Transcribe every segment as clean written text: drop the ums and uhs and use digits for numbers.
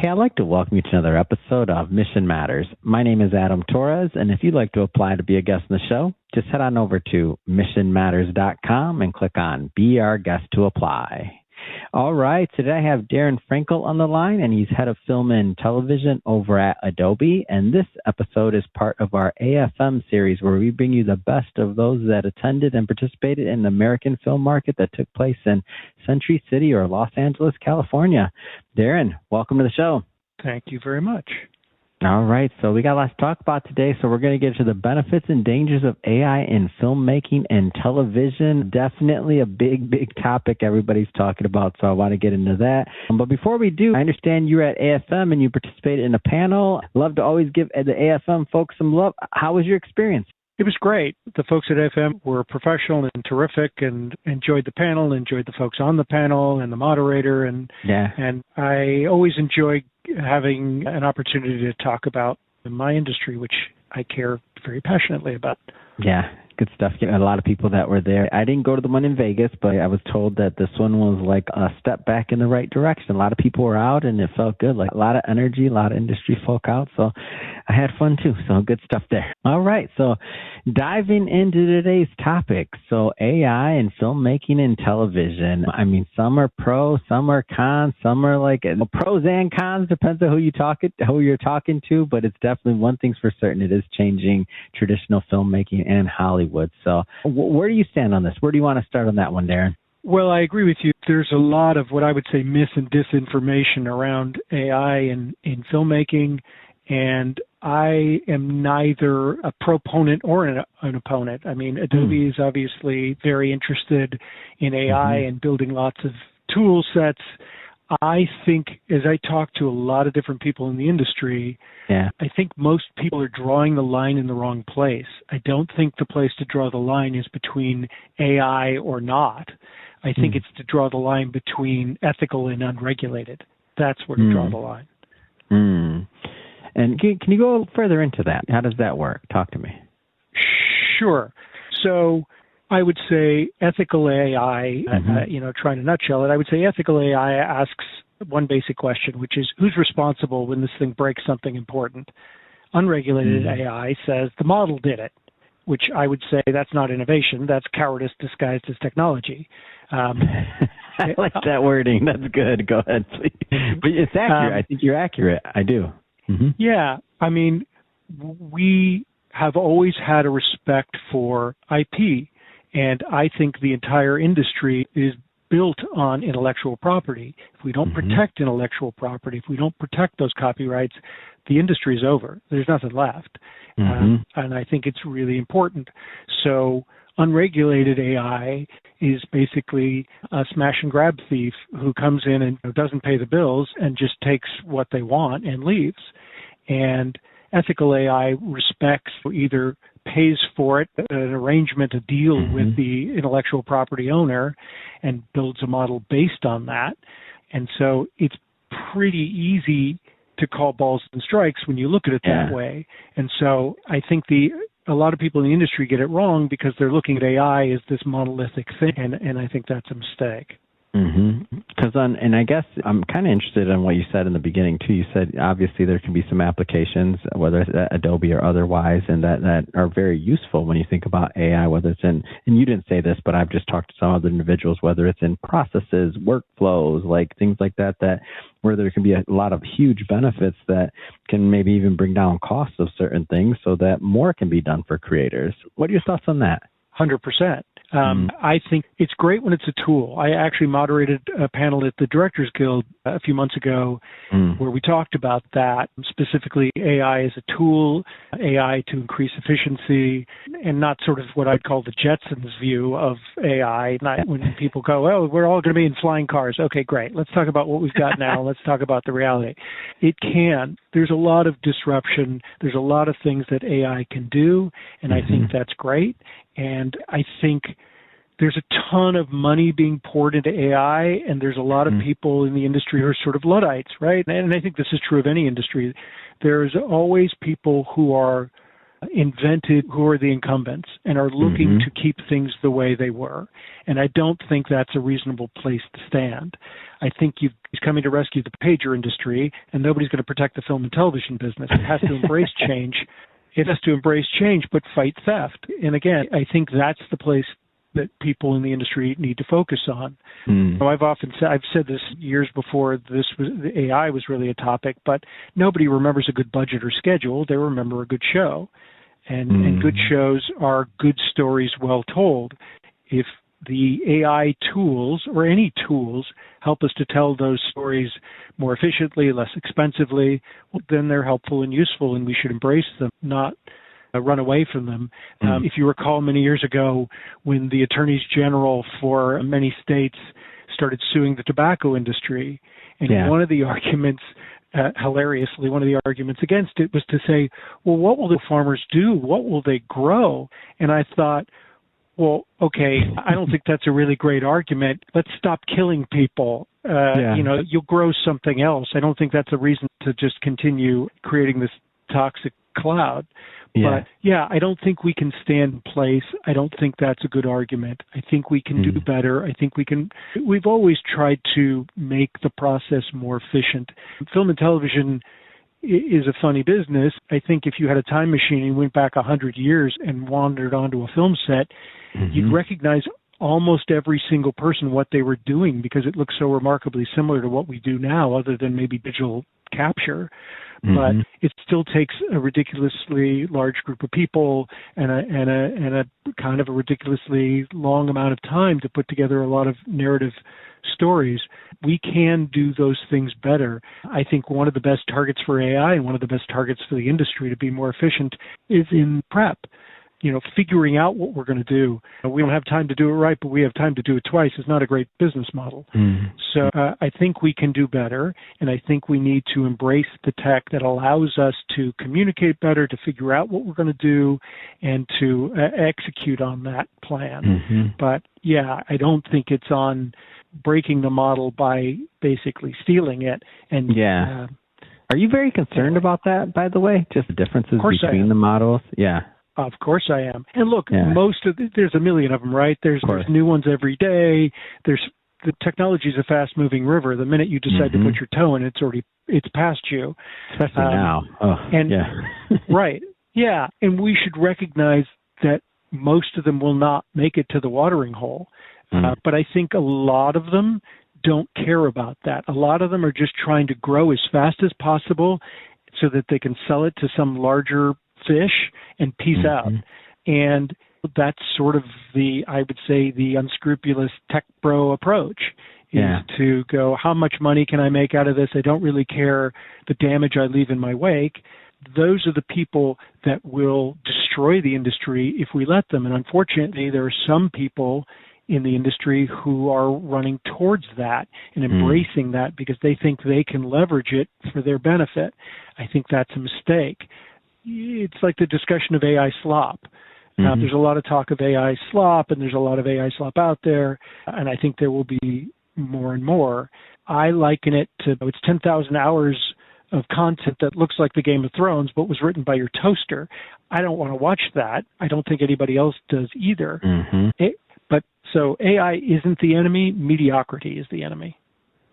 Hey, I'd like to welcome you to another episode of Mission Matters. My name is Adam Torres, and if you'd like to apply to be a guest on the show, just head on over to missionmatters.com and click on Be Our Guest to apply. All right, today I have Darren Frankel on the line, and he's head of film and television over at Adobe. And this episode is part of our AFM series, where we bring you the best of those that attended and participated in the American film market that took place in Century City or Los Angeles, California. Darren, welcome to the show. Thank you very much. All right, so we got a lot to talk about today, so we're going to get to the benefits and dangers of AI in filmmaking and television. Definitely a big topic everybody's talking about, so I want to get into that. But before we do, I understand you're at AFM and you participated in a panel. Love to always give the AFM folks some love. How was your experience? It was great. The folks at AFM were professional and terrific and enjoyed the panel, enjoyed the folks on the panel and the moderator. And I always enjoy having an opportunity to talk about my industry, which I care very passionately about. Yeah, good stuff. A lot of people that were there. I didn't go to the one in Vegas, but I was told that this one was like a step back in the right direction. A lot of people were out, and it felt good. Like a lot of energy, a lot of industry folk out. So I had fun too. So good stuff there. All right. So diving into today's topic. So AI and filmmaking and television. I mean, some are pro, some are cons, some are like pros and cons. Depends on who you're talking to. But it's definitely one thing's for certain. It is changing traditional filmmaking and Hollywood. So where do you stand on this? Where do you want to start on that one, Darren? Well, I agree with you. There's a lot of what I would say myth and disinformation around AI in filmmaking, and I am neither a proponent or an opponent. I mean, Adobe is obviously very interested in AI and building lots of tool sets. I think as I talk to a lot of different people in the industry, I think most people are drawing the line in the wrong place. I don't think the place to draw the line is between AI or not. I think it's to draw the line between ethical and unregulated. That's where to draw the line. And can you go further into that? How does that work? Talk to me. Sure. So I would say ethical AI, trying to nutshell it, I would say ethical AI asks one basic question, which is who's responsible when this thing breaks something important? Unregulated AI says the model did it, which I would say that's not innovation. That's cowardice disguised as technology. I like that wording. That's good. Go ahead, please. But it's accurate. I think you're accurate. I do. Yeah. I mean, we have always had a respect for IP. And I think the entire industry is built on intellectual property. If we don't protect intellectual property, if we don't protect those copyrights, the industry is over. There's nothing left. And I think it's really important. So unregulated AI is basically a smash and grab thief who comes in and doesn't pay the bills and just takes what they want and leaves. And ethical AI respects, either pays for it, an arrangement, a deal with the intellectual property owner, and builds a model based on that. And so it's pretty easy to call balls and strikes when you look at it that way. And so I think a lot of people in the industry get it wrong because they're looking at AI as this monolithic thing, and I think that's a mistake. And I guess I'm kind of interested in what you said in the beginning too. You said obviously there can be some applications, whether it's Adobe or otherwise, and that are very useful when you think about AI. Whether it's in, and you didn't say this, but I've just talked to some other individuals, whether it's in processes, workflows, like things like that where there can be a lot of huge benefits that can maybe even bring down costs of certain things, so that more can be done for creators. What are your thoughts on that? 100%. I think it's great when it's a tool. I actually moderated a panel at the Directors Guild a few months ago where we talked about that, specifically AI as a tool, AI to increase efficiency, and not sort of what I'd call the Jetsons view of AI. Not when people go, oh, we're all going to be in flying cars. Okay, great. Let's talk about what we've got now. Let's talk about the reality. It can. There's a lot of disruption. There's a lot of things that AI can do, and I think that's great. And I think there's a ton of money being poured into AI, and there's a lot of people in the industry who are sort of Luddites, right? And I think this is true of any industry. There's always people who are invented who are the incumbents and are looking to keep things the way they were. And I don't think that's a reasonable place to stand. I think he's coming to rescue the pager industry, and nobody's going to protect the film and television business. It has to embrace change. It has to embrace change, but fight theft. And again, I think that's the place that people in the industry need to focus on. I've said this years before the AI was really a topic, but nobody remembers a good budget or schedule. They remember a good show. And good shows are good stories well told. If the AI tools or any tools help us to tell those stories more efficiently, less expensively, well, then they're helpful and useful, and we should embrace them, not run away from them. If you recall many years ago when the attorneys general for many states started suing the tobacco industry, and one of the arguments, hilariously, one of the arguments against it was to say, well, what will the farmers do? What will they grow? And I thought, well, okay, I don't think that's a really great argument. Let's stop killing people. You'll grow something else. I don't think that's a reason to just continue creating this toxic cloud. But I don't think we can stand in place. I don't think that's a good argument. I think we can do better. I think we've always tried to make the process more efficient. Film and television is a funny business. I think if you had a time machine and went back 100 years and wandered onto a film set, you'd recognize almost every single person, what they were doing, because it looks so remarkably similar to what we do now, other than maybe digital capture. But it still takes a ridiculously large group of people and a kind of a ridiculously long amount of time to put together a lot of narrative stories. We can do those things better. I think one of the best targets for AI and one of the best targets for the industry to be more efficient is in prep. Figuring out what we're going to do. We don't have time to do it right, but we have time to do it twice is not a great business model. So I think we can do better, and I think we need to embrace the tech that allows us to communicate better, to figure out what we're going to do, and to execute on that plan. But I don't think it's on breaking the model by basically stealing it. And are you very concerned about that, by the way? Just the differences between the models? Of course I am. And look, there's a million of them, right? There's new ones every day. The technology is a fast-moving river. The minute you decide to put your toe in, it's past you. Especially now. Right. Yeah. And we should recognize that most of them will not make it to the watering hole. But I think a lot of them don't care about that. A lot of them are just trying to grow as fast as possible so that they can sell it to some larger fish and peace out. And that's sort of I would say the unscrupulous tech bro approach is to go, how much money can I make out of this? I don't really care the damage I leave in my wake. Those are the people that will destroy the industry if we let them. And unfortunately, there are some people in the industry who are running towards that and embracing that because they think they can leverage it for their benefit. I think that's a mistake. It's like the discussion of AI slop. There's a lot of talk of AI slop, and there's a lot of AI slop out there, and I think there will be more and more. I liken it to, it's 10,000 hours of content that looks like the Game of Thrones, but was written by your toaster. I don't want to watch that. I don't think anybody else does either. So AI isn't the enemy. Mediocrity is the enemy.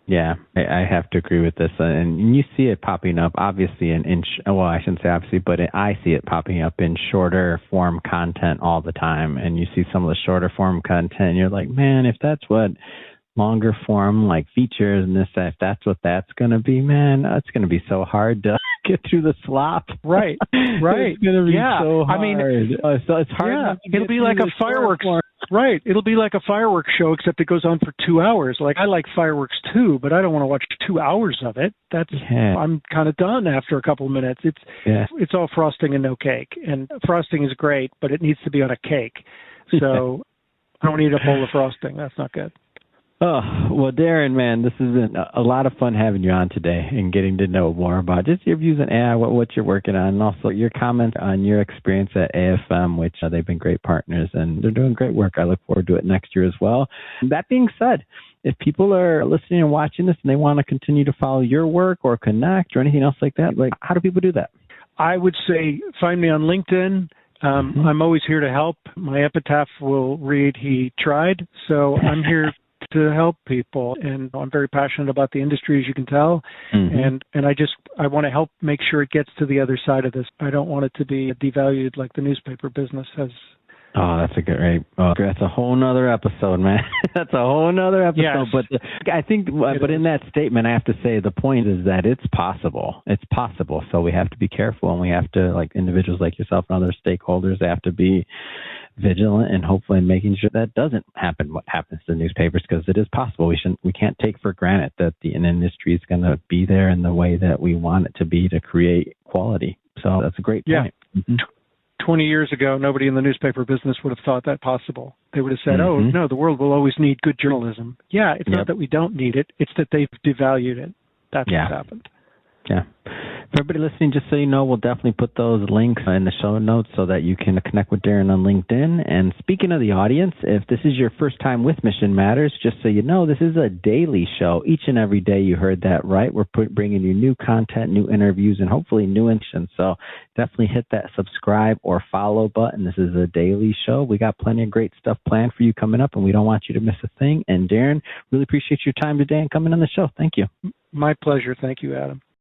Yeah, I have to agree with this. And you see it popping up, obviously, I shouldn't say obviously, but I see it popping up in shorter form content all the time. And you see some of the shorter form content, and you're like, man, if that's what longer form, like features and this, if that's what that's going to be, man, it's going to be so hard to get through the slop. Right. It's going to be so hard. I mean, so it's hard. It'll be like a fireworks. Right. It'll be like a fireworks show, except it goes on for 2 hours. Like, I like fireworks too, but I don't want to watch 2 hours of it. I'm kind of done after a couple of minutes. It's all frosting and no cake. And frosting is great, but it needs to be on a cake. So I don't eat a bowl of frosting. That's not good. Oh, well, Darren, man, this has been a lot of fun having you on today and getting to know more about just your views on AI, what you're working on, and also your comment on your experience at AFM, which they've been great partners, and they're doing great work. I look forward to it next year as well. That being said, if people are listening and watching this and they want to continue to follow your work or connect or anything else like that, how do people do that? I would say find me on LinkedIn. I'm always here to help. My epitaph will read, "He tried." So I'm here to help people, and I'm very passionate about the industry, as you can tell. And I want to help make sure it gets to the other side of this. I don't want it to be devalued like the newspaper business has. Oh, that's a great. Oh, that's a whole nother episode, man. That's a whole nother episode. Yes. But I think, but in that statement, I have to say the point is that it's possible. It's possible. So we have to be careful, and we have to, like individuals like yourself and other stakeholders, they have to be vigilant and hopefully making sure that doesn't happen. What happens to the newspapers, because it is possible. We can't take for granted that the industry is going to be there in the way that we want it to be to create quality. So that's a great point. 20 years ago, nobody in the newspaper business would have thought that possible. They would have said, oh, no, the world will always need good journalism. Yeah, it's not that we don't need it. It's that they've devalued it. That's what's happened. Yeah. For everybody listening, just so you know, we'll definitely put those links in the show notes so that you can connect with Darren on LinkedIn. And speaking of the audience, if this is your first time with Mission Matters, just so you know, this is a daily show. Each and every day, you heard that right. We're bringing you new content, new interviews, and hopefully new interviews. So definitely hit that subscribe or follow button. This is a daily show. We got plenty of great stuff planned for you coming up, and we don't want you to miss a thing. And Darren, really appreciate your time today and coming on the show. Thank you. My pleasure. Thank you, Adam.